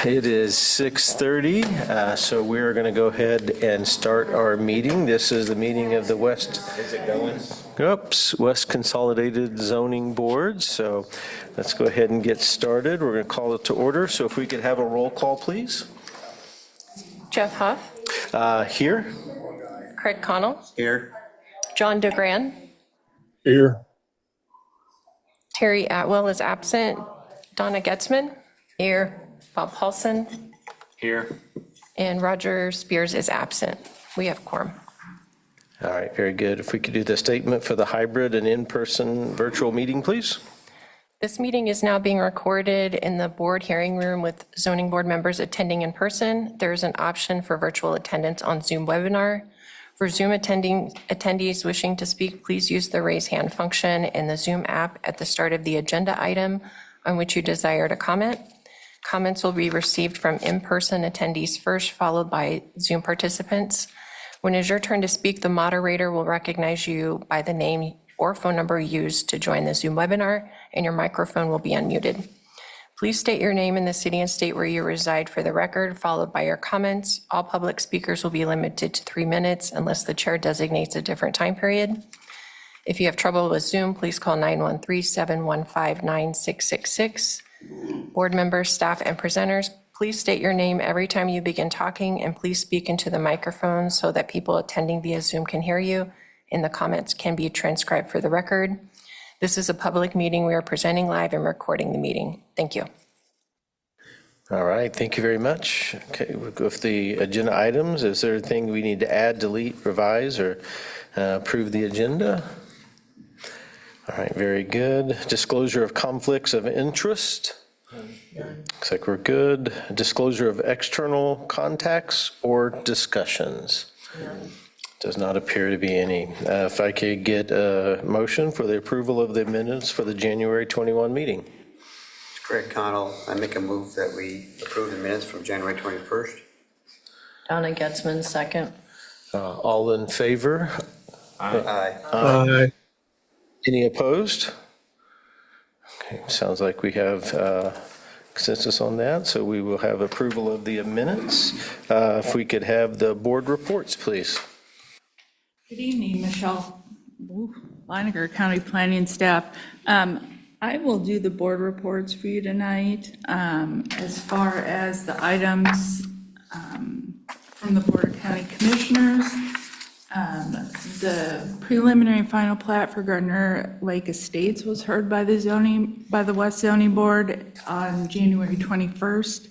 It is 6:30, so we're going to go ahead and start our meeting. This is the meeting of the West Consolidated Zoning Board. So let's go ahead and get started. We're going to call it to order. So if we could have a roll call, please. Jeff Huff. Here. Craig Connell. Here. John DeGran. Here. Terry Atwell is absent. Donna Getzman. Here. Bob Paulson. Here. And Roger Spears is absent. We have quorum. All right, very good. If we could do the statement for the hybrid and in-person virtual meeting, please. This meeting is now being recorded in the board hearing room with zoning board members attending in person. There is an option for virtual attendance on Zoom webinar. For Zoom attendees wishing to speak, please use the raise hand function in the Zoom app at the start of the agenda item on which you desire to comment. Comments will be received from in-person attendees first, followed by Zoom participants. When it's your turn to speak, the moderator will recognize you by the name or phone number used to join the Zoom webinar, and your microphone will be unmuted. Please state your name and the city and state where you reside for the record, followed by your comments. All public speakers will be limited to 3 minutes unless the chair designates a different time period. If you have trouble with Zoom, please call 913-715-9666. Board members, staff, and presenters, please state your name every time you begin talking, and please speak into the microphone so that people attending via Zoom can hear you, and the comments can be transcribed for the record. This is a public meeting. We are presenting live and recording the meeting. Thank you. All right, thank you very much. Okay, we'll go with the agenda items. Is there anything we need to add, delete, revise, or approve the agenda? All right, very good. Disclosure of conflicts of interest. Looks like we're good. Disclosure of external contacts or discussions. Does not appear to be any. If I could get a motion for the approval of the minutes for the January 21 meeting. Craig Connell, I make a move that we approve the minutes from January 21st. Donna Getzman, second. All in favor? Aye. Aye. Any opposed? Okay, sounds like we have consensus on that, so we will have approval of the minutes. If we could have the board reports, please. Good evening, Michelle Leininger, County Planning Staff. I will do the board reports for you tonight. As far as the items from the Board of County Commissioners, the preliminary final plat for Gardner Lake Estates was heard by the West Zoning Board on January 21st.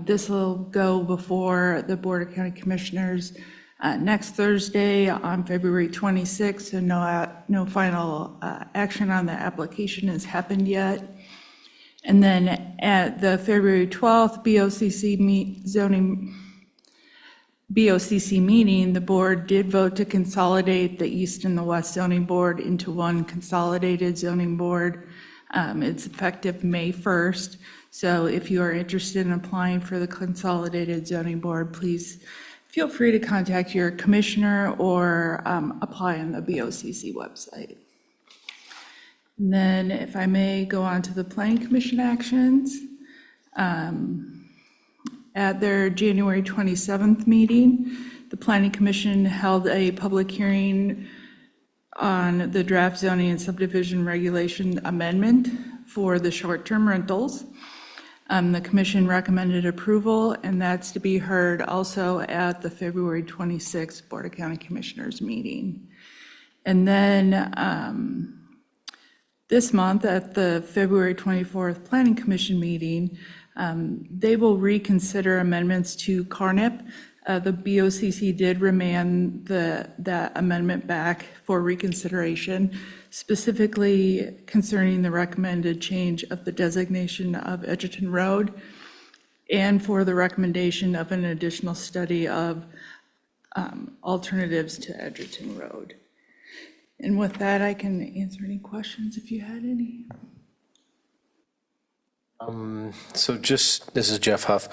This will go before the Board of County Commissioners next Thursday on February 26th, and no final action on the application has happened yet. And then at the February 12th BOCC meeting, the board did vote to consolidate the East and the West Zoning Board into one consolidated zoning board. It's effective May 1st. So if you are interested in applying for the consolidated zoning board, please feel free to contact your commissioner or apply on the BOCC website. And then if I may go on to the Planning Commission actions. At their January 27th meeting, the Planning Commission held a public hearing on the draft zoning and subdivision regulation amendment for the short-term rentals. The commission recommended approval, and that's to be heard also at the February 26th Board of County Commissioners meeting. And then this month at the February 24th Planning Commission meeting, they will reconsider amendments to CARNIP. The BOCC did remand that amendment back for reconsideration, specifically concerning the recommended change of the designation of Edgerton Road and for the recommendation of an additional study of alternatives to Edgerton Road. And with that, I can answer any questions if you had any. So this is Jeff Huff.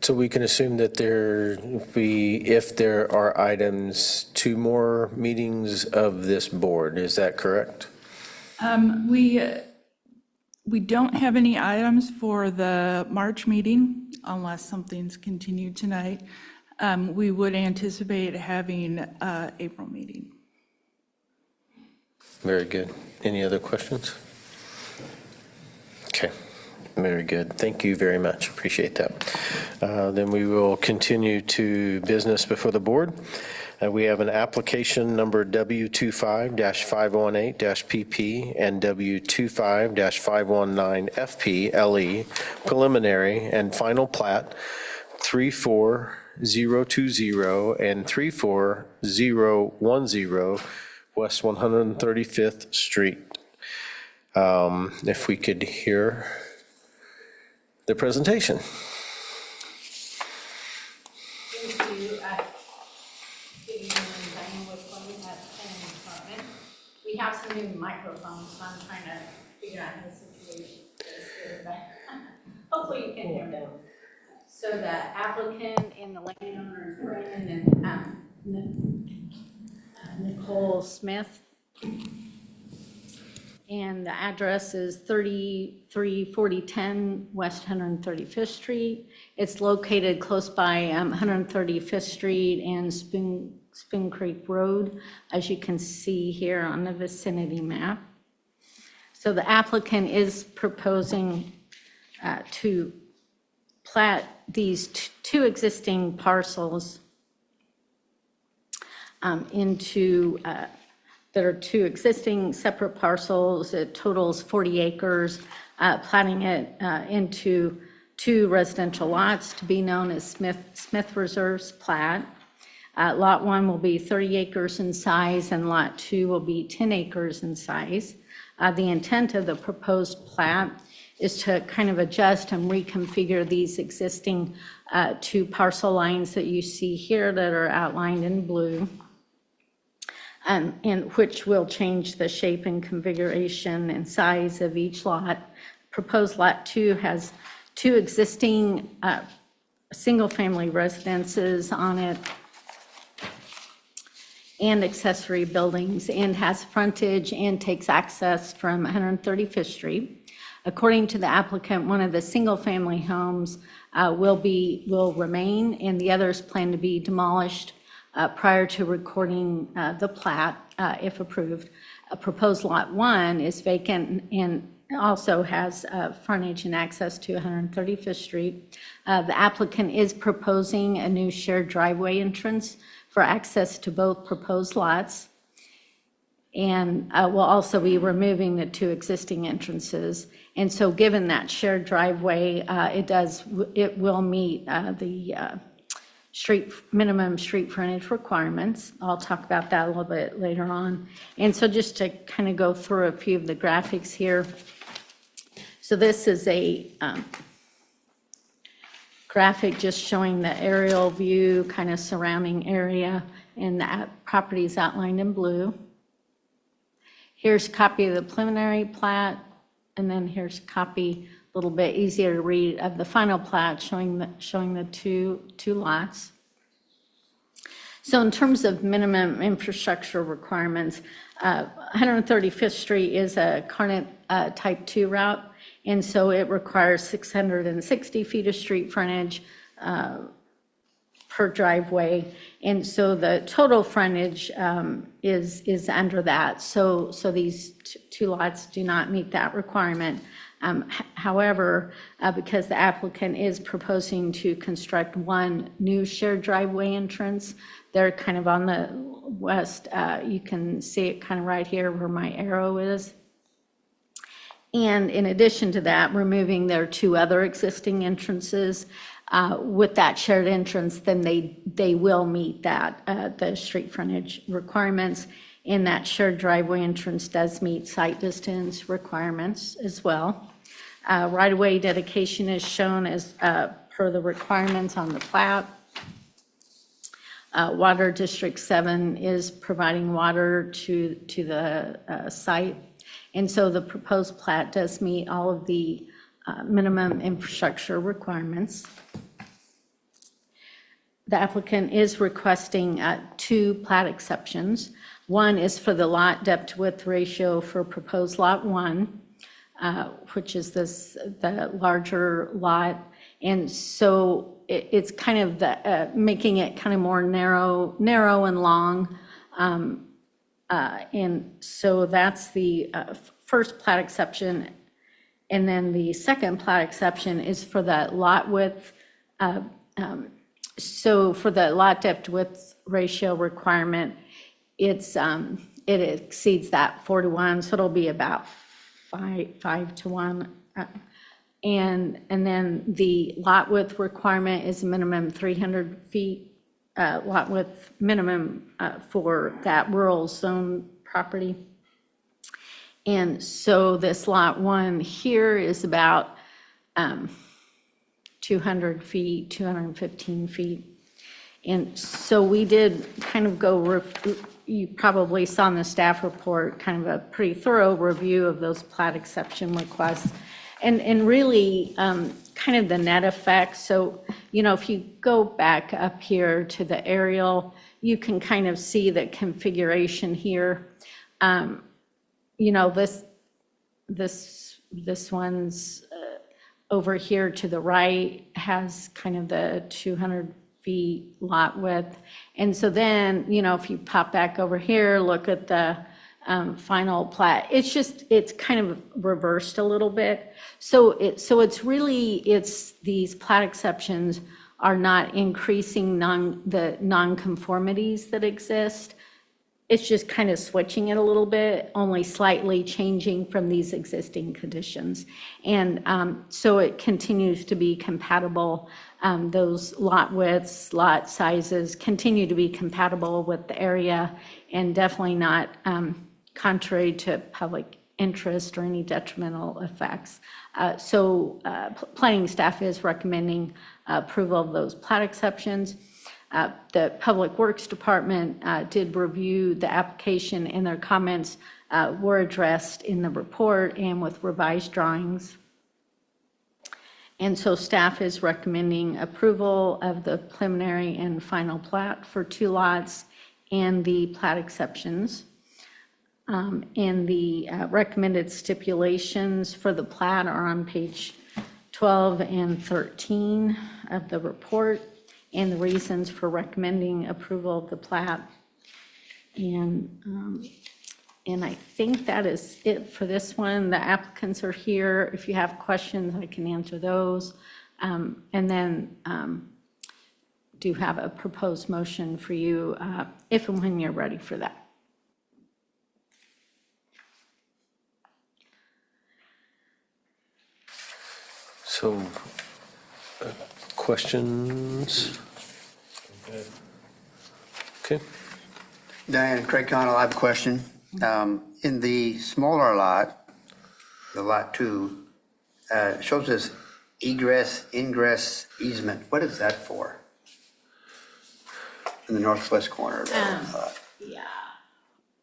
So we can assume that there will be, if there are items, 2 more meetings of this board. Is that correct? We don't have any items for the March meeting unless something's continued tonight. We would anticipate having an April meeting. Very good. Any other questions? Okay, very good. Thank you very much. Appreciate that. Then we will continue to business before the board. We have an application number W25-518-PP and W25-519-FP LE preliminary and final plat 34020 and 34010 West 135th Street. If we could hear the presentation. Thank you. Good evening, Diane Whitcomb at Planning Department. We have some new microphones, so I'm trying to figure out the situation. Hopefully you can hear me. So the applicant and the landowner is Brandon and Nicole Smith. And the address is 334010 West 135th Street. It's located close by 135th Street and Spoon Creek Road, as you can see here on the vicinity map. So the applicant is proposing to plat these two existing parcels into that are two existing separate parcels. It totals 40 acres, platting it into two residential lots to be known as Smith Reserves Plat. Lot 1 will be 30 acres in size and Lot 2 will be 10 acres in size. The intent of the proposed plat is to kind of adjust and reconfigure these existing two parcel lines that you see here that are outlined in blue. And which will change the shape and configuration and size of each lot. Proposed Lot 2 has two existing single-family residences on it and accessory buildings, and has frontage and takes access from 135th Street. According to the applicant, one of the single-family homes will remain, and the others plan to be demolished prior to recording the plat, if approved. Proposed Lot 1 is vacant and also has frontage and access to 135th Street. The applicant is proposing a new shared driveway entrance for access to both proposed lots, and will also be removing the two existing entrances. And so given that shared driveway, it will meet the minimum street frontage requirements. I'll talk about that a little bit later on. And so just to kind of go through a few of the graphics here. So this is a graphic just showing the aerial view, kind of surrounding area, and the property is outlined in blue. Here's a copy of the preliminary plat, and then here's a copy, a little bit easier to read, of the final plat showing the two lots. So in terms of minimum infrastructure requirements, 135th Street is a Carnet Type 2 route, and so it requires 660 feet of street frontage per driveway, and so the total frontage is under that. So these two lots do not meet that requirement. However, because the applicant is proposing to construct one new shared driveway entrance, they're kind of on the west. You can see it kind of right here where my arrow is. And in addition to that, removing their two other existing entrances with that shared entrance, then they will meet that the street frontage requirements. And that shared driveway entrance does meet site distance requirements as well. Right-of-way dedication is shown as per the requirements on the plat. Water District 7 is providing water to the site. And so the proposed plat does meet all of the minimum infrastructure requirements. The applicant is requesting two plat exceptions. One is for the lot depth width ratio for proposed Lot 1. which is the larger lot. And so it's kind of making it kind of more narrow and long. And so that's the first plat exception. And then the second plat exception is for the lot width. So for the lot depth width ratio requirement, it exceeds that 4:1, so it'll be about 5:1. And then the lot width requirement is minimum 300 feet, lot width minimum for that rural zone property. And so this lot 1 here is about 200 feet, 215 feet. And so we did kind of you probably saw in the staff report, kind of a pretty thorough review of those plat exception requests. And really kind of the net effect. So, if you go back up here to the aerial, you can kind of see the configuration here. This one's over here to the right has kind of the 200 feet lot width. And so then, if you pop back over here, look at the final plat, it's kind of reversed a little bit. So it's these plat exceptions are not increasing the nonconformities that exist. It's just kind of switching it a little bit, only slightly changing from these existing conditions. And so it continues to be compatible. Those lot widths, lot sizes continue to be compatible with the area and definitely not contrary to public interest or any detrimental effects. So planning staff is recommending approval of those plat exceptions. The Public Works Department did review the application, and their comments were addressed in the report and with revised drawings. And so staff is recommending approval of the preliminary and final plat for 2 lots and the plat exceptions. And the recommended stipulations for the plat are on page 12 and 13 of the report, and the reasons for recommending approval of the plat. And I think that is it for this one. The applicants are here. If you have questions, I can answer those. And then do have a proposed motion for you if and when you're ready for that. So, questions? Okay. Diane, Craig Connell, I have a question. In the smaller lot, the lot 2, it shows this egress, ingress easement. What is that for? In the northwest corner of the lot. Yeah,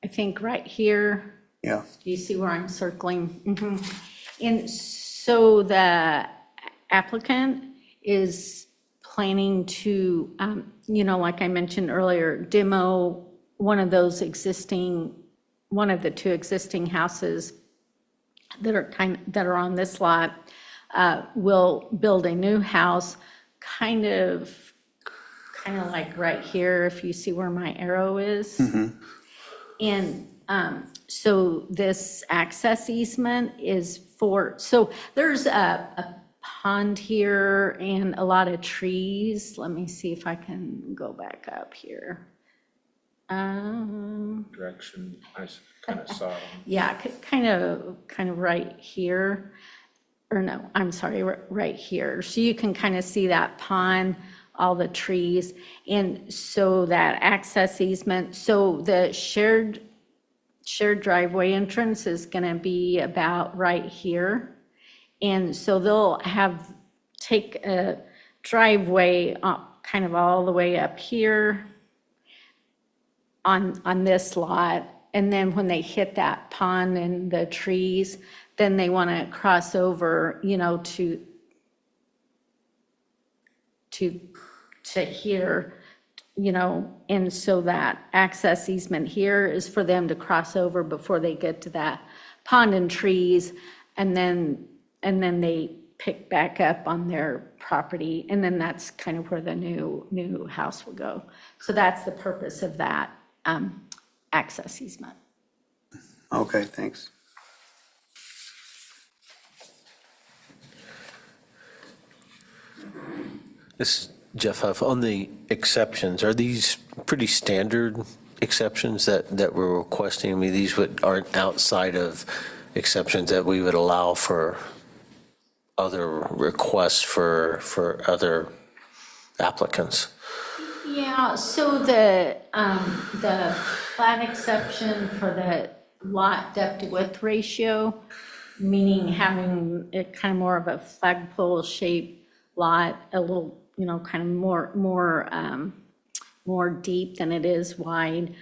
I think right here. Yeah. Do you see where I'm circling? Mm-hmm. And so the applicant is planning to, like I mentioned earlier, demo one of the 2 existing houses that are on this lot. Will build a new house, kind of like right here, if you see where my arrow is. Mm-hmm. And so this access easement is so there's a pond here and a lot of trees. Let me see if I can go back up here. Direction, I kind of saw them. Yeah, kind of right here. Or no, I'm sorry, right here. So you can kind of see that pond, all the trees. And so that access easement, so the shared driveway entrance is going to be about right here. And so they'll take a driveway kind of all the way up here on this lot. And then when they hit that pond and the trees, then they want to cross over, to here, and so that access easement here is for them to cross over before they get to that pond and trees. and then they pick back up on their property, and then that's kind of where the new house will go. So that's the purpose of that access easement. Okay, thanks. This is Jeff Huff. On the exceptions, are these pretty standard exceptions that we're requesting? I mean, these aren't outside of exceptions that we would allow for other requests for other applicants? Yeah, so the plat exception for the lot depth to width ratio, meaning having it kind of more of a flagpole shaped lot, a little, kind of more deep than it is wide.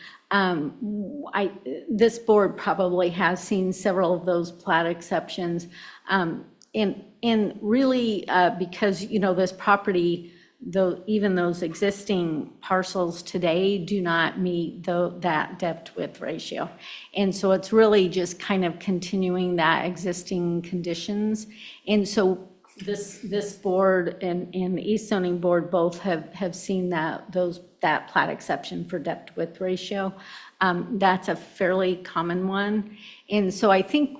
This board probably has seen several of those plat exceptions. And really, because, this property, though, even those existing parcels today do not meet that depth width ratio. And so it's really just kind of continuing that existing conditions. And so this board and the East Zoning Board both have seen that plat exception for depth width ratio. That's a fairly common one. And so I think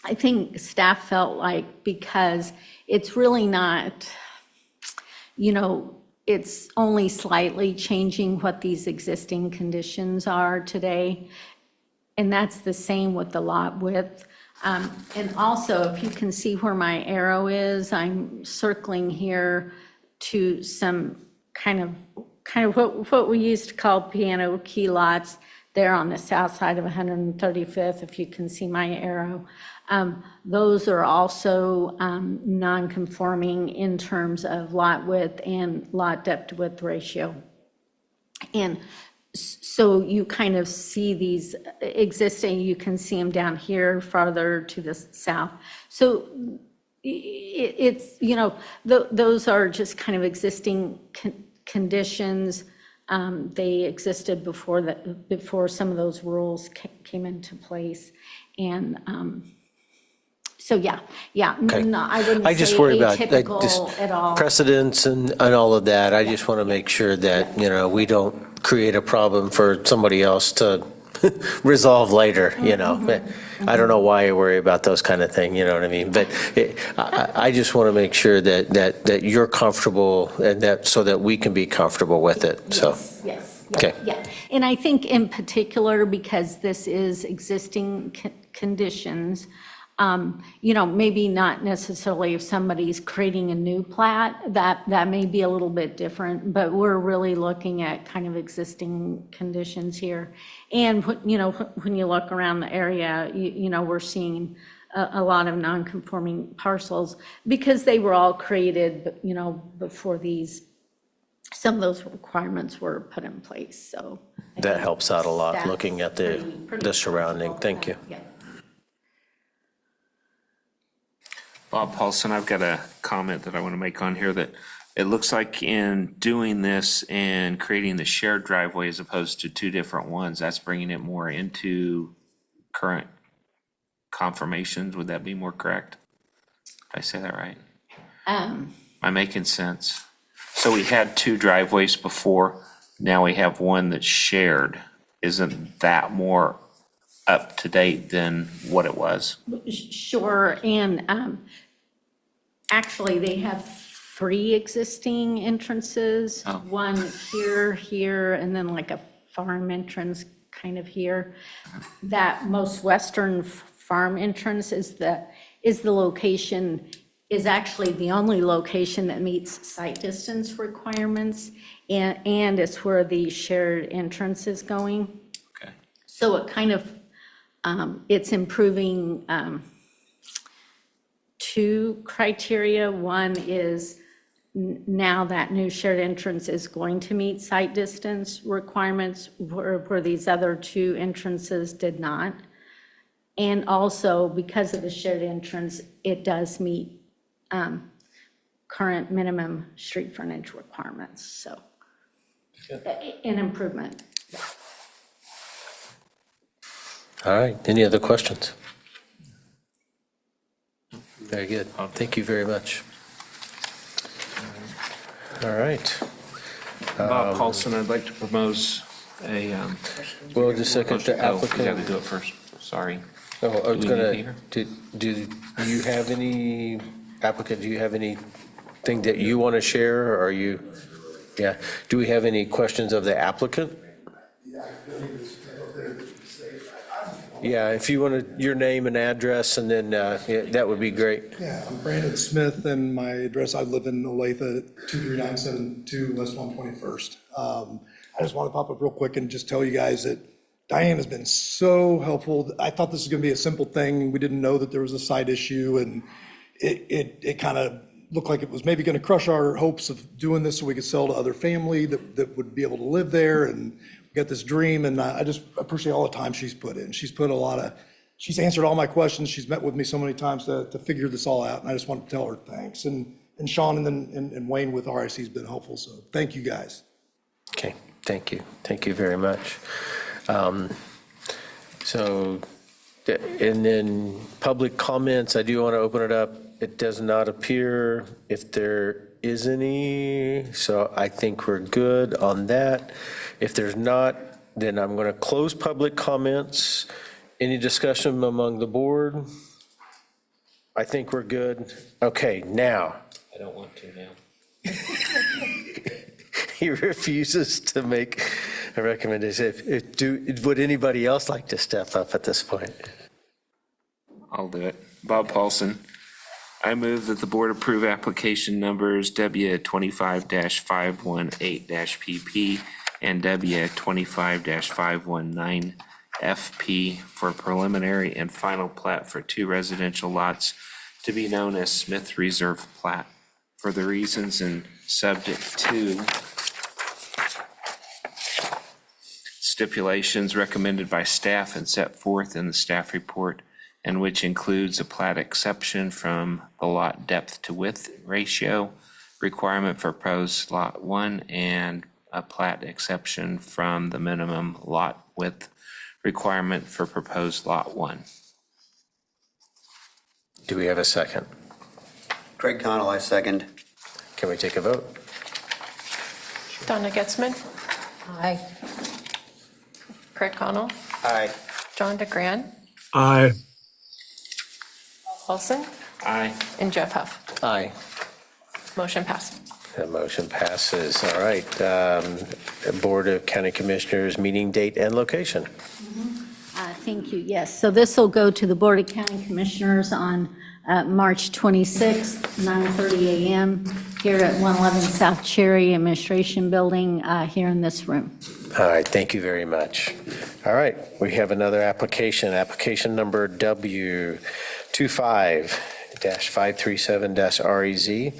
I think staff felt like, because it's really not, it's only slightly changing what these existing conditions are today. And that's the same with the lot width. And also, if you can see where my arrow is, I'm circling here to some kind of what we used to call piano key lots there on the south side of 135th, if you can see my arrow. Those are also non-conforming in terms of lot width and lot depth to width ratio. And so you kind of see these existing, you can see them down here farther to the south. So it's, those are just kind of existing conditions. They existed before some of those rules came into place. And so, yeah, Okay. no, I wouldn't I just say worry about atypical at all. precedents and all of that. I just want to make sure that, we don't create a problem for somebody else to resolve later, I don't know why I worry about those kind of things, you know what I mean? But I just want to make sure that you're comfortable and so that we can be comfortable with it, so. Yes. Okay. Yeah, and I think in particular, because this is existing conditions, maybe not necessarily if somebody's creating a new plat, that may be a little bit different, but we're really looking at kind of existing conditions here. And, when you look around the area, we're seeing a lot of non-conforming parcels because they were all created, before some of those requirements were put in place, so. That helps out a lot, That's looking at the surrounding. Thank you. Yeah. Bob Paulson, I've got a comment that I want to make on here, that it looks like in doing this and creating the shared driveway as opposed to two different ones, that's bringing it more into current conformations. Would that be more correct? Did I say that right? Am I making sense? So we had two driveways before, now we have one that's shared. Isn't that more up to date than what it was? Sure, and actually, they have 3 existing entrances. Oh. One here, and then like a farm entrance kind of here. That most western farm entrance is the location, is actually the only location that meets site distance requirements, and it's where the shared entrance is going. Okay. So it kind of, it's improving 2 criteria. One is now that new shared entrance is going to meet site distance requirements where these other 2 entrances did not. And also, because of the shared entrance, it does meet current minimum street frontage requirements, so an improvement. All right, any other questions? Very good. Thank you very much. All right. Bob Paulson, I'd like to propose a. Well, just a second, the Oh, we got to applicant. do it first. Sorry. Oh, I was Do we gonna, need to do you have any, applicant, do you have anything that you want to share, or are you, yeah, do we have any questions of the applicant? Yeah, if you want to, your name and address, and then, yeah, that would be great. Yeah, I'm Brandon Smith, and my address, I live in Olathe, 23972 West 121st. I just want to pop up real quick and just tell you guys that Diane has been so helpful. I thought this was going to be a simple thing. We didn't know that there was a site issue, and it kind of looked like it was maybe going to crush our hopes of doing this so we could sell to other family that would be able to live there, and we got this dream, and I just appreciate all the time she's put in. She's put she's answered all my questions. She's met with me so many times to figure this all out, and I just want to tell her thanks. And Sean and Wayne with RIC has been helpful, so thank you guys. Okay, thank you. Thank you very much. So, and then public comments, I do want to open it up. It does not appear if there is any, so I think we're good on that. If there's not, then I'm going to close public comments. Any discussion among the board? I think we're good. Okay, now. I don't want to now. He refuses to make a recommendation. Would anybody else like to step up at this point? I'll do it. Bob Paulson. I move that the board approve application numbers W25-518-PP and W25-519-FP for preliminary and final plat for 2 residential lots to be known as Smith Reserve Plat for the reasons and subject to stipulations recommended by staff and set forth in the staff report, and which includes a plat exception from the lot depth to width ratio requirement for proposed lot 1 and a plat exception from the minimum lot width requirement for proposed lot 1. Do we have a second? Craig Connell, I second. Can we take a vote? Donna Getzman, Aye. Craig Connell, Aye. John DeGran, Aye. Paulson, Aye. and Jeff Huff. Aye. Motion passed. The motion passes. All right. Board of County Commissioners, meeting date and location. Thank you. Yes, so this will go to the Board of County Commissioners on March 26th, 9:30 a.m. here at 111 South Cherry Administration Building here in this room. All right, thank you very much. All right, we have another application number W25-537-REZ,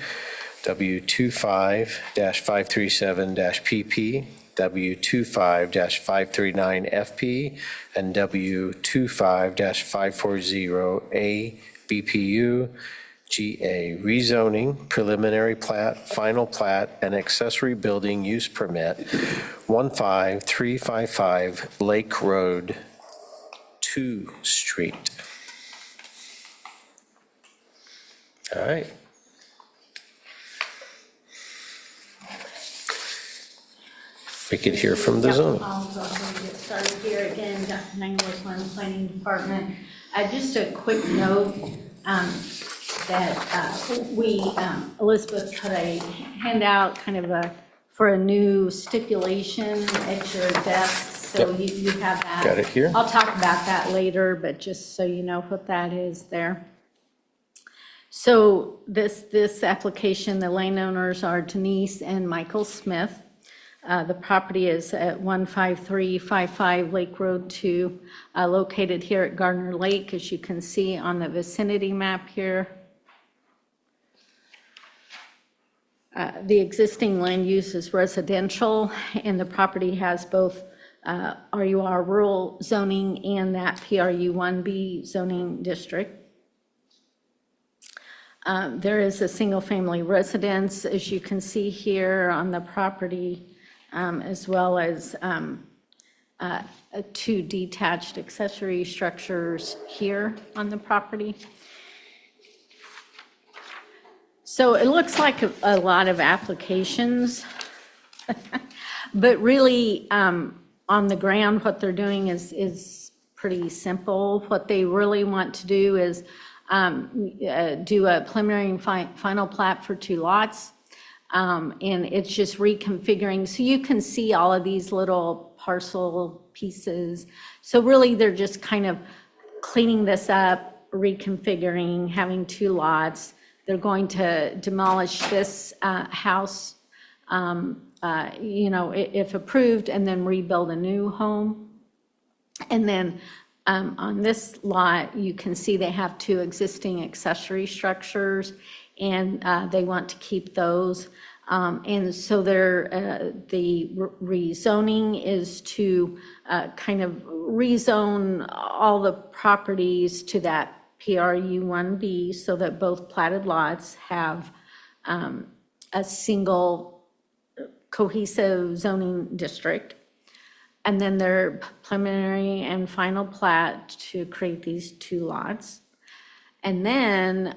W25-537-PP, W25-539FP, and W25-540A BPU GA, rezoning, preliminary plat, final plat, and accessory building use permit, 15355 Lake Road, 2 Street. All right. We could hear from the zone. I'll go ahead and get started here again, Dr. 911 Planning Department. Just a quick note that Elizabeth put a handout for a new stipulation at your desk, so Yep. you have that. Got it here. I'll talk about that later, but just so you know what that is there. So this application, the landowners are Denise and Michael Smith. The property is at 15355 Lake Road 2, located here at Gardner Lake, as you can see on the vicinity map here. The existing land use is residential, and the property has both RUR rural zoning and that PRU 1B zoning district. There is a single-family residence, as you can see here on the property, as well as 2 detached accessory structures here on the property. So it looks like a lot of applications, but really, on the ground, what they're doing is pretty simple. What they really want to do is do a preliminary and final plat for 2 lots. And it's just reconfiguring. So you can see all of these little parcel pieces. So really, they're just kind of cleaning this up, reconfiguring, having 2 lots. They're going to demolish this house, if approved, and then rebuild a new home. And then on this lot, you can see they have 2 existing accessory structures, and they want to keep those. And so the rezoning is to kind of rezone all the properties to that PRU 1B so that both platted lots have a single cohesive zoning district. And then their preliminary and final plat to create these 2 lots. And then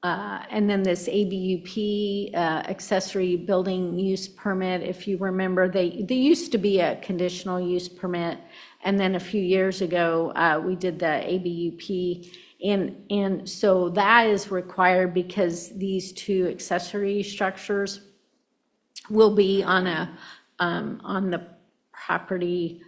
this ABUP, accessory building use permit, if you remember, they used to be a conditional use permit. And then a few years ago, we did the ABUP. And so that is required because these 2 accessory structures will be on the property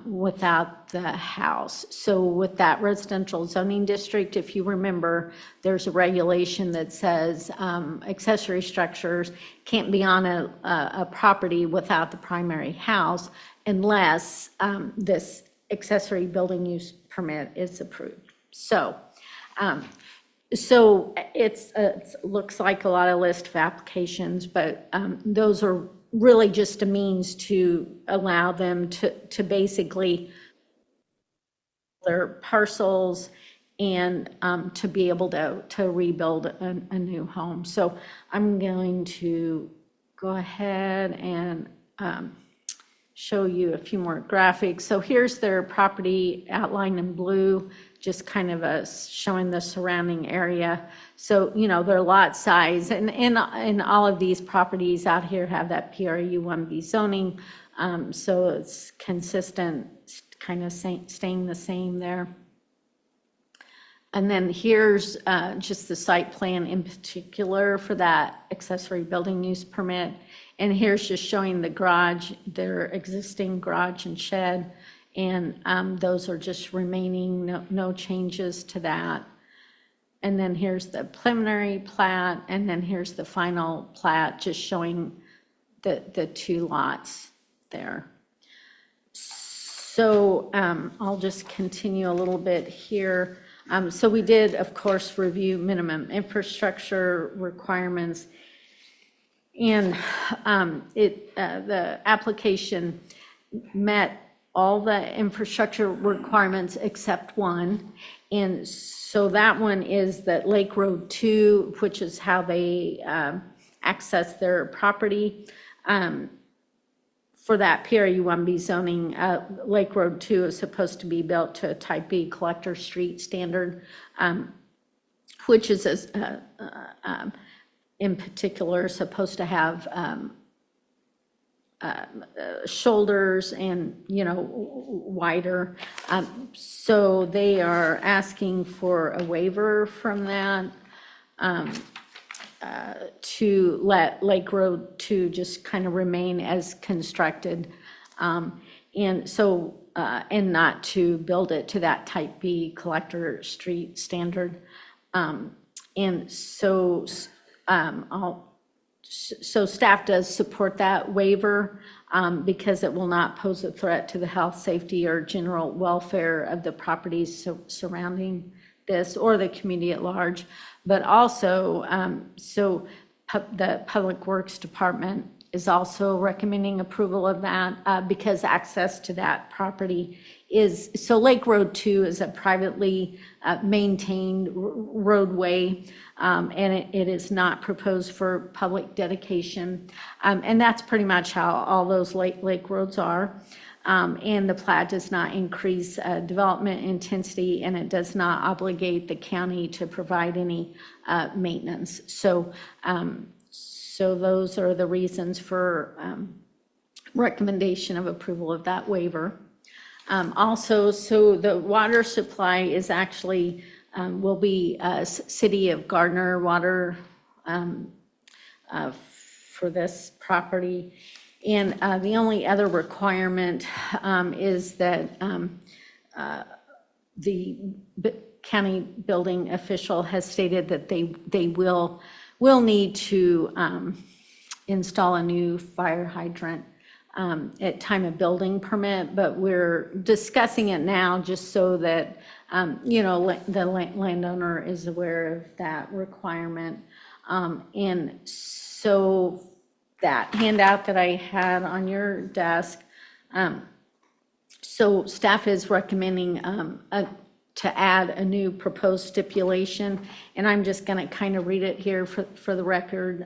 without the house. So with that residential zoning district, if you remember, there's a regulation that says accessory structures can't be on a property without the primary house unless this accessory building use permit is approved. So it looks like a lot of list of applications, but those are really just a means to allow them to basically their parcels and to be able to rebuild a new home. So I'm going to go ahead and show you a few more graphics. So here's their property outlined in blue, just kind of showing the surrounding area. So, their lot size, and all of these properties out here have that PRU 1B zoning. So it's consistent, kind of staying the same there. And then here's just the site plan in particular for that accessory building use permit. And here's just showing the garage, their existing garage and shed. And those are just remaining, no changes to that. And then here's the preliminary plat, and then here's the final plat, just showing the 2 lots there. So I'll just continue a little bit here. So we did, of course, review minimum infrastructure requirements. And the application met all the infrastructure requirements except one. And so that one is that Lake Road 2, which is how they access their property. For that PRU 1B zoning, Lake Road 2 is supposed to be built to a type B collector street standard, which is in particular supposed to have shoulders and, wider. So they are asking for a waiver from that to let Lake Road 2 just kind of remain as constructed. And so, and not to build it to that type B collector street standard. And so, so staff does support that waiver because it will not pose a threat to the health, safety, or general welfare of the properties surrounding this or the community at large. But also, the Public Works Department is also recommending approval of that because access to that property is, so Lake Road 2 is a privately maintained roadway, and it is not proposed for public dedication. And that's pretty much how all those lake roads are. And the plat does not increase development intensity, and it does not obligate the county to provide any maintenance. So those are the reasons for recommendation of approval of that waiver. Also, so the water supply is actually, will be City of Gardner water for this property. And the only other requirement is that the county building official has stated that they will need to install a new fire hydrant at time of building permit, but we're discussing it now just so that, the landowner is aware of that requirement. And so that handout that I had on your desk, so staff is recommending to add a new proposed stipulation, and I'm just going to kind of read it here for the record.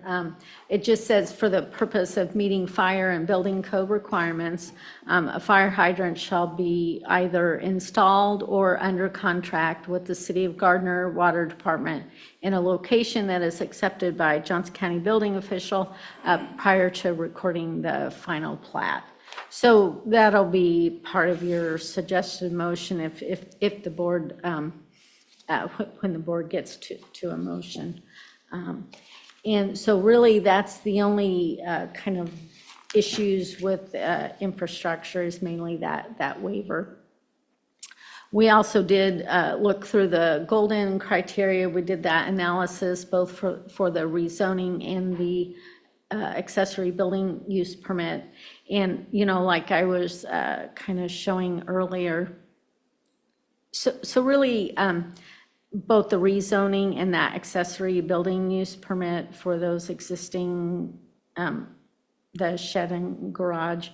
It just says, for the purpose of meeting fire and building code requirements, a fire hydrant shall be either installed or under contract with the City of Gardner Water Department in a location that is accepted by Johnson County building official prior to recording the final plat. So that'll be part of your suggested motion if the board, when the board gets to a motion. And so really that's the only kind of issues with infrastructure is mainly that waiver. We also did look through the golden criteria. We did that analysis both for the rezoning and the accessory building use permit. And, like I was kind of showing earlier, so really both the rezoning and that accessory building use permit for those existing, the shed and garage,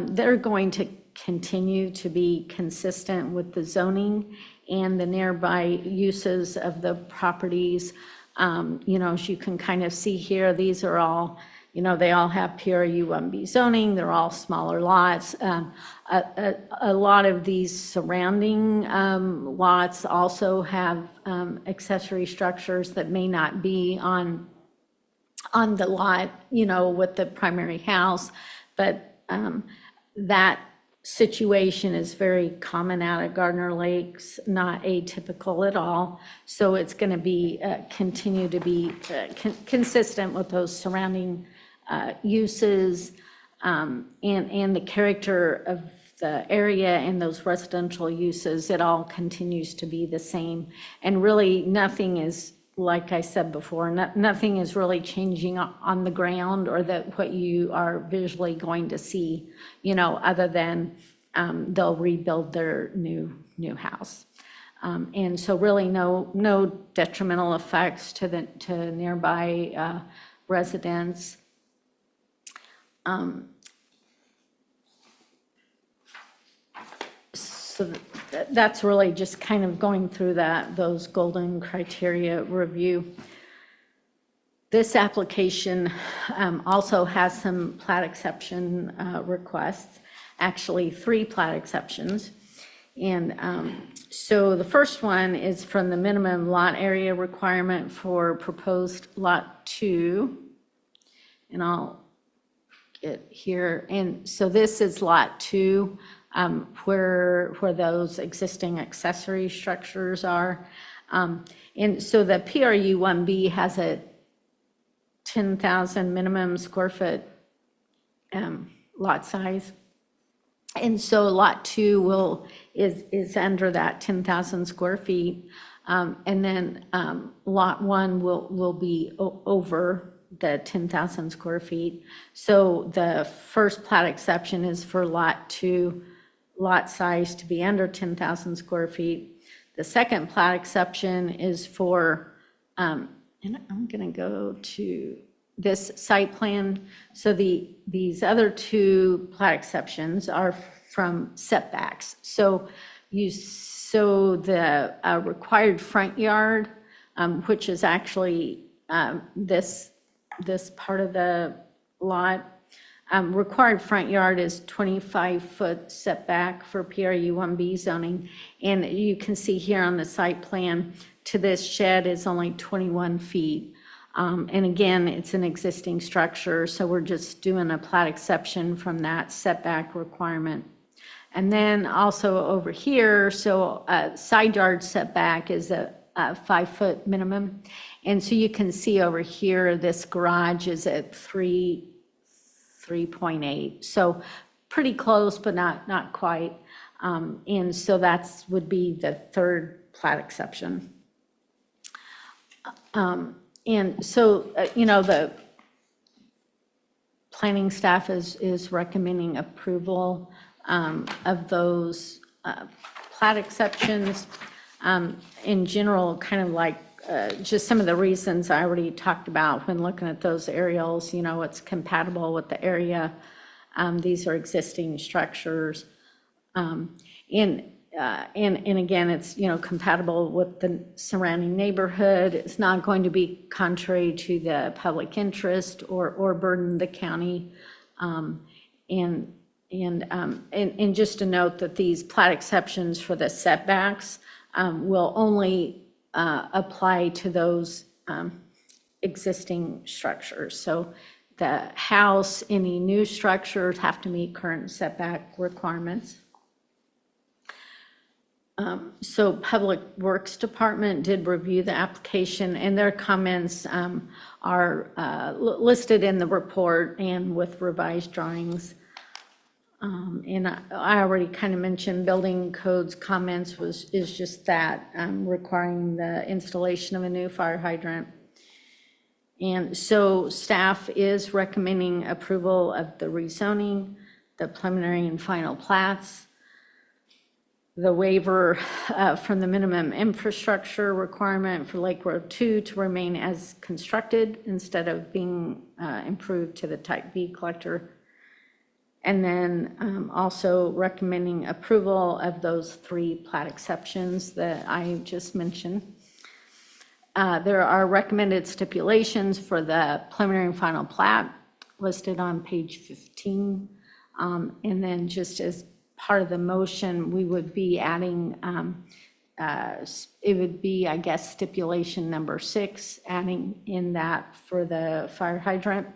they're going to continue to be consistent with the zoning and the nearby uses of the properties. As you can kind of see here, these are all, they all have PRU 1B zoning. They're all smaller lots. A lot of these surrounding lots also have accessory structures that may not be on the lot, with the primary house. But that situation is very common out at Gardner Lakes, not atypical at all. So it's going to be continue to be consistent with those surrounding uses and the character of the area and those residential uses. It all continues to be the same. And really nothing is, like I said before, nothing is really changing on the ground or that what you are visually going to see, other than they'll rebuild their new house. And so really no detrimental effects to nearby residents. So that's really just kind of going through those golden criteria review. This application also has some plat exception requests, actually 3 plat exceptions. And so the first one is from the minimum lot area requirement for proposed lot 2. And I'll get here. And so this is lot 2. Where those existing accessory structures are. And so the PRU 1B has a 10,000 minimum square foot lot size. And so lot 2 is under that 10,000 square feet. And then lot 1 will be over the 10,000 square feet. So the first plat exception is for lot 2 lot size to be under 10,000 square feet. The second plat exception is for, and I'm going to go to this site plan. So these other 2 plat exceptions are from setbacks. So the required front yard, which is actually this part of the lot, Required front yard is 25-foot setback for PRU 1B zoning. And you can see here on the site plan, to this shed is only 21 feet. And again, it's an existing structure, so we're just doing a plat exception from that setback requirement. And then also over here, so side yard setback is a 5-foot minimum. And so you can see over here, this garage is at 3.8. So pretty close, but not quite. And so that's would be the third plat exception. And so, the planning staff is recommending approval of those plat exceptions. In general, kind of like just some of the reasons I already talked about when looking at those aerials, it's compatible with the area. These are existing structures. And again, it's, compatible with the surrounding neighborhood. It's not going to be contrary to the public interest or burden the county. And just to note that these plat exceptions for the setbacks will only apply to those existing structures. So the house, any new structures have to meet current setback requirements. So Public Works Department did review the application, and their comments are listed in the report and with revised drawings. And I already kind of mentioned building codes comments is just that, requiring the installation of a new fire hydrant. And so staff is recommending approval of the rezoning, the preliminary and final plats, the waiver from the minimum infrastructure requirement for Lake Road 2 to remain as constructed instead of being improved to the type B collector. And then also recommending approval of those 3 plat exceptions that I just mentioned. There are recommended stipulations for the preliminary and final plat listed on page 15. And then just as part of the motion, we would be adding, it would be, I guess, stipulation number 6, adding in that for the fire hydrant.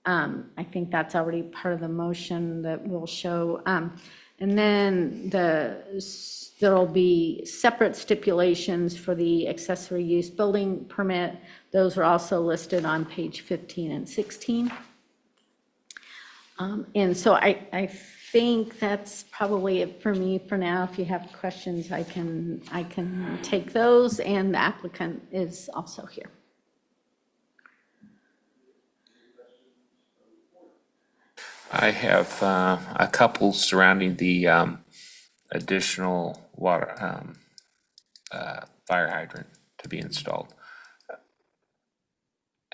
I think that's already part of the motion that we'll show. And then there'll be separate stipulations for the accessory use building permit. Those are also listed on page 15 and 16. And so I think that's probably it for me for now. If you have questions, I can take those, and the applicant is also here. I have a couple surrounding the additional water fire hydrant to be installed.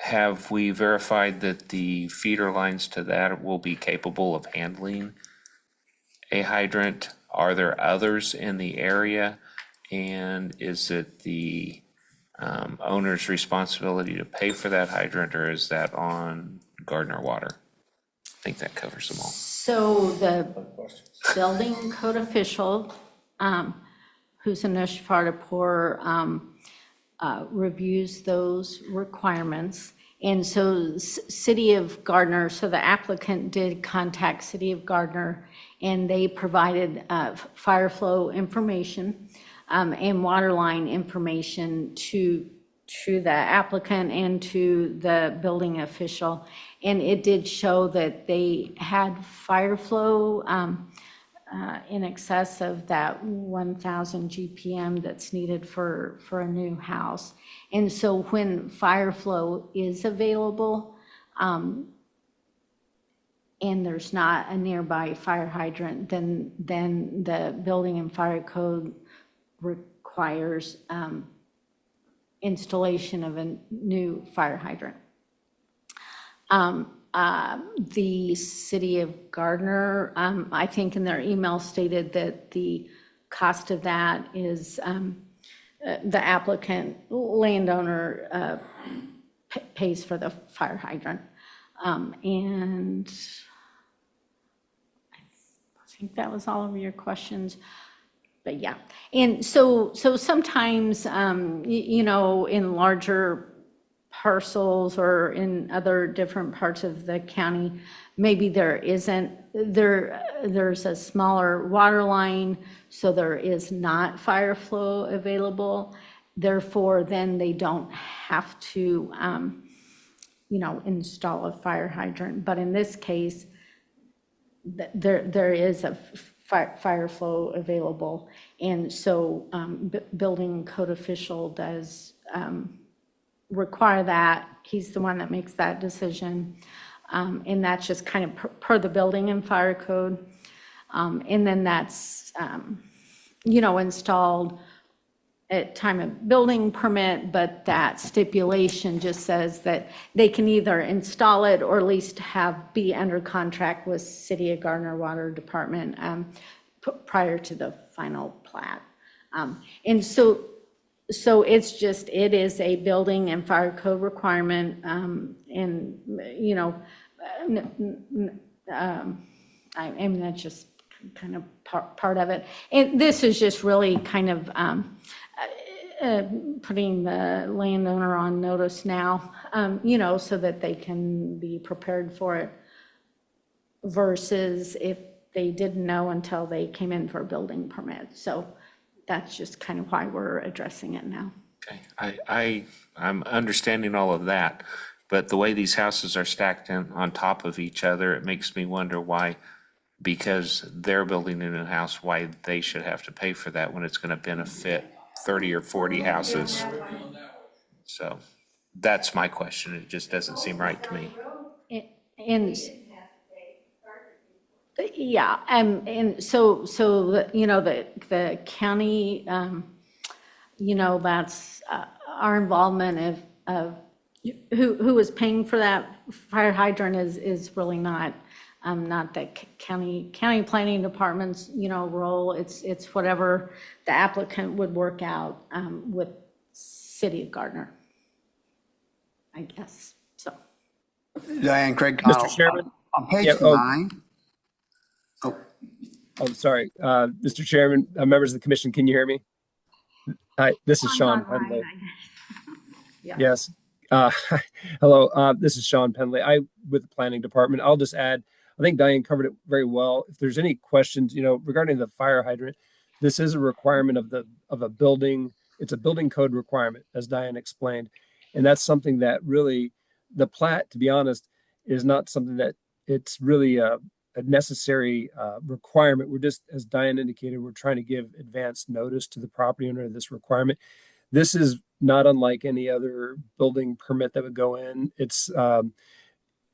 Have we verified that the feeder lines to that will be capable of handling a hydrant? Are there others in the area? And is it the owner's responsibility to pay for that hydrant, or is that on Gardner Water? I think that covers them all. So the building code official, who's in Ishfartapur, reviews those requirements. And so City of Gardner, so the applicant did contact City of Gardner, and they provided fire flow information and water line information to the applicant and to the building official. And it did show that they had fire flow in excess of that 1,000 GPM that's needed for a new house. And so when fire flow is available, and there's not a nearby fire hydrant, then the building and fire code requires installation of a new fire hydrant. The City of Gardner, I think in their email stated that the cost of that is the applicant landowner pays for the fire hydrant. And think that was all of your questions. But yeah, and so sometimes, you know, in larger parcels or in other different parts of the county, maybe there's a smaller water line, so there is not fire flow available. Therefore, then they don't have to, you know, install a fire hydrant. But in this case, there is a fire flow available. And so building code official does require that. He's the one that makes that decision. And that's just kind of per the building and fire code. And then that's, you know, installed at time of building permit, but that stipulation just says that they can either install it or at least be under contract with City of Gardner Water Department prior to the final plat. And so it's just, it is a building and fire code requirement, and, you know, I mean, that's just kind of part of it. And this is just really kind of putting the landowner on notice now, you know, so that they can be prepared for it versus if they didn't know until they came in for a building permit. So that's just kind of why we're addressing it now. Okay, I'm understanding all of that, but the way these houses are stacked on top of each other, it makes me wonder why, because they're building a new house, why they should have to pay for that when it's gonna benefit 30 or 40 houses. So that's my question. It just doesn't seem right to me. And yeah, and so you know, the county, you know, that's our involvement of who is paying for that fire hydrant is really not the county planning department's, you know, role. It's whatever the applicant would work out with City of Gardner, I guess, so. Diane, Craig Connell. Mr. Chairman? On page Yeah, 9. Oh, sorry. Mr. Chairman, members of the commission, can you hear me? Hi, this is Sean Pendley. Yeah. Yes. Hello, this is Sean Pendley. With the planning department. I'll just add, I think Diane covered it very well. If there's any questions, you know, regarding the fire hydrant, this is a requirement of a building. It's a building code requirement, as Diane explained. And that's something that really, the plat, to be honest, is not something that it's really a necessary requirement. We're just, as Diane indicated, we're trying to give advance notice to the property owner of this requirement. This is not unlike any other building permit that would go in. It's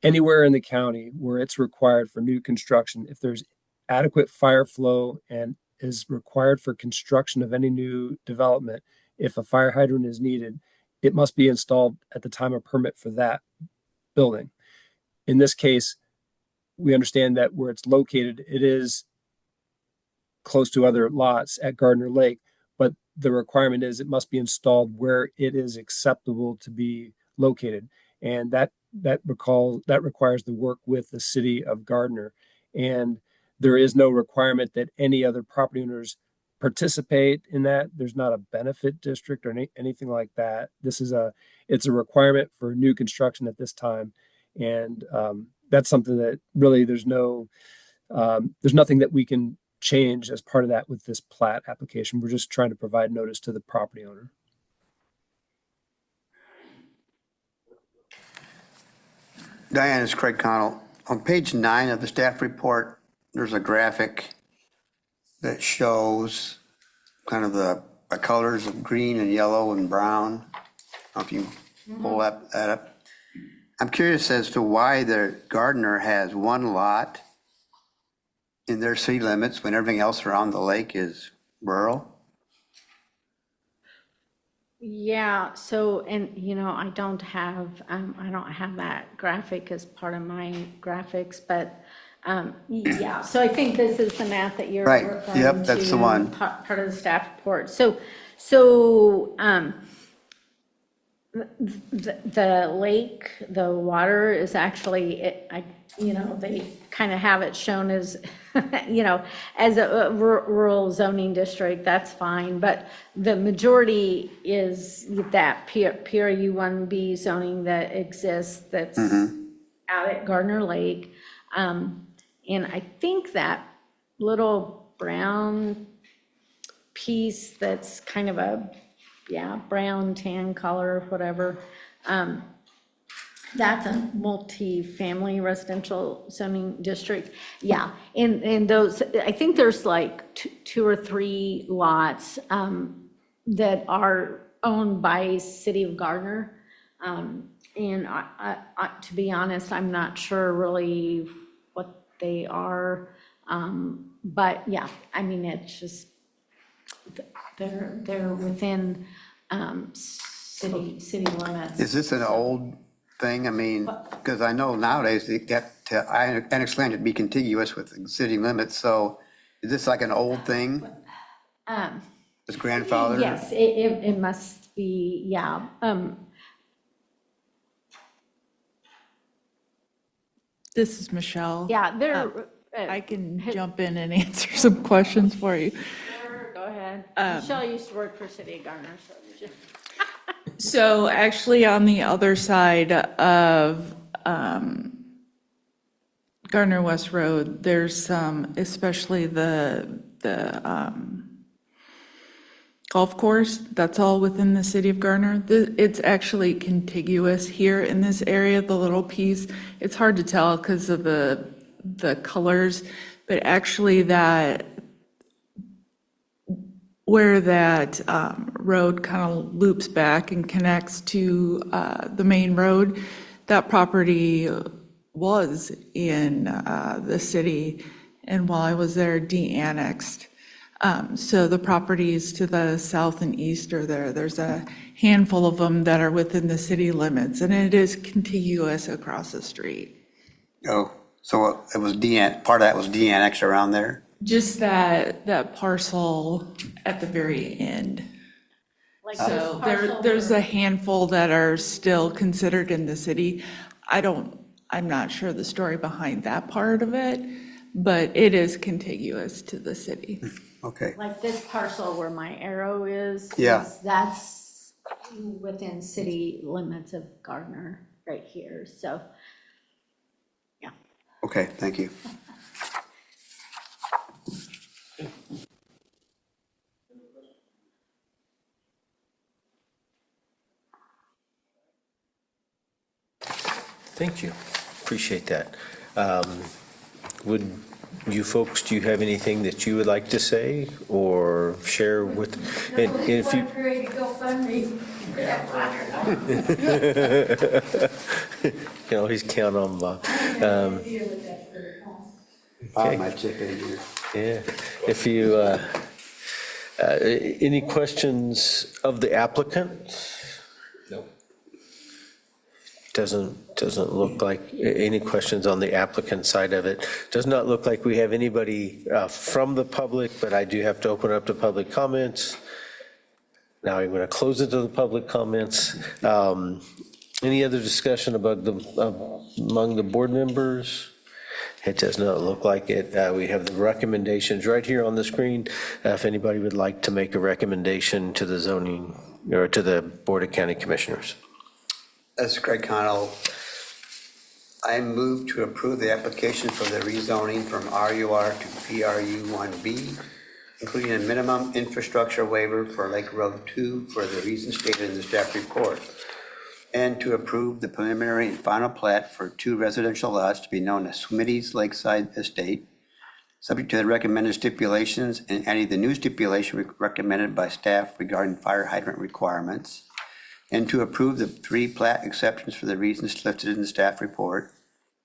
anywhere in the county where it's required for new construction. If there's adequate fire flow and is required for construction of any new development, if a fire hydrant is needed, it must be installed at the time of permit for that building. In this case, we understand that where it's located, it is close to other lots at Gardner Lake, but the requirement is it must be installed where it is acceptable to be located. And that requires the work with the City of Gardner. And there is no requirement that any other property owners participate in that. There's not a benefit district or anything like that. It's a requirement for new construction at this time. And that's something that really there's nothing that we can change as part of that with this plat application. We're just trying to provide notice to the property owner. Diane, it's Craig Connell. On page 9 of the staff report, there's a graphic that shows kind of the colors of green and yellow and brown. I don't know if you pull that up. I'm curious as to why the Gardner has one lot in their city limits when everything else around the lake is rural. Yeah, so, and you know, I don't have that graphic as part of my graphics, but yeah, so I think this is the map that you're Right, referring yep, that's to, the one. Part of the staff report. So The lake, the water is actually, they kind of have it shown as, as a rural zoning district, that's fine. But the majority is that PRU 1B zoning that exists that's out at Gardner Lake. And I think that little brown piece that's kind of a, brown tan color, whatever. That's a multi-family residential zoning district. Yeah, and those, I think there's like two or three lots that are owned by City of Gardner. And to be honest, I'm not sure really what they are. But yeah, I mean, it's just, they're within city limits. Is this an old thing? I mean, because I know nowadays they get to annex land to be contiguous with city limits, so is this like an old thing? It's grandfather? Yes, it must be, yeah. This is Michelle. Yeah, they're. I can jump in and answer some questions for you. Go ahead. Michelle used to work for City of Gardner, so. So actually on the other side of Gardner West Road, there's some, especially the golf course, that's all within the city of Gardner. It's actually contiguous here in this area, the little piece. It's hard to tell because of the colors, but actually that, where that road kind of loops back and connects to the main road, that property was in the city, and while I was there, de-annexed. So the properties to the south and east are there. There's a handful of them that are within the city limits, and it is contiguous across the street. Oh, so it was part of that was de-annexed around there? Just that parcel at the very end. Like So this parcel there's where- a handful that are still considered in the city. I'm not sure the story behind that part of it, but it is contiguous to the city. Okay, Like this parcel where my arrow is. Yeah. That's within city limits of Gardner right here, so. okay, thank you. Thank you. Appreciate that. Would you folks, do you have anything that you would like to say or share with? And if you Create a GoFundMe. can always count on Bob. Bob might chip in here. Yeah. If you, any questions of the applicant? Doesn't look like, any questions on the applicant side of it? Does not look like we have anybody from the public, but I do have to open up to public comments. Now I'm going to close it to the public comments. Any other discussion about among the board members? It does not look like it. We have the recommendations right here on the screen. If anybody would like to make a recommendation to the zoning or to the Board of County Commissioners. This is Craig Connell. I move to approve the application for the rezoning from RUR to PRU 1B, including a minimum infrastructure waiver for Lake Road 2 for the reasons stated in the staff report, and to approve the preliminary and final plat for 2 residential lots to be known as Smitty's Lakeside Estate, subject to the recommended stipulations and any of the new stipulation recommended by staff regarding fire hydrant requirements, and to approve the 3 plat exceptions for the reasons listed in the staff report,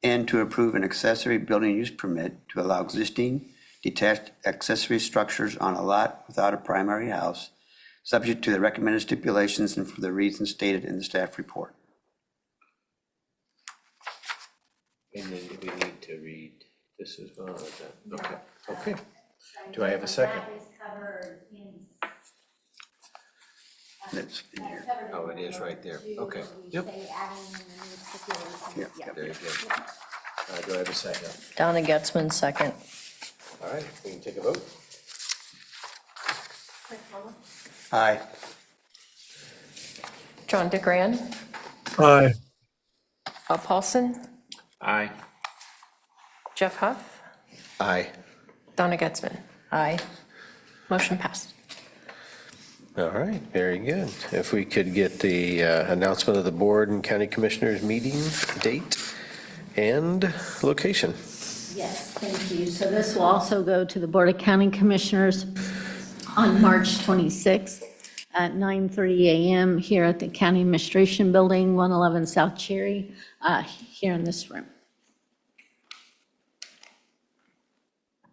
and to approve an accessory building use permit to allow existing detached accessory structures on a lot without a primary house, subject to the recommended stipulations and for the reasons stated in the staff report. And then we need to read this as well. Is that, okay. Okay. Do I have a second? That is covered in that's in here. Oh, it is right there. Okay. Yep. Yep, yep. Very good. Do I have a second? Donna Getzman, second. All right, we can take a vote. Aye. John DeGran, Aye. Bob Paulson, Aye. Jeff Huff, Aye. Donna Getzman. Aye. Motion passed. All right, very good. If we could get the announcement of the board and county commissioners meeting date and location. Yes, thank you. So this will also go to the Board of County Commissioners on March 26th at 9:30 a.m. here at the County Administration Building, 111 South Cherry, here in this room.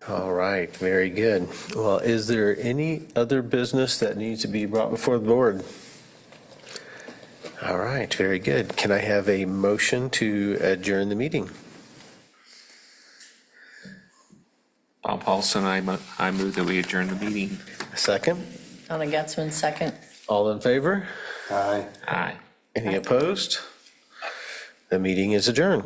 All right, very good. Well, is there any other business that needs to be brought before the board? All right, very good. Can I have a motion to adjourn the meeting? Bob Paulson, I move that we adjourn the meeting. A second? Donna Getzman, second. All in favor? Aye. Aye. Any opposed? The meeting is adjourned.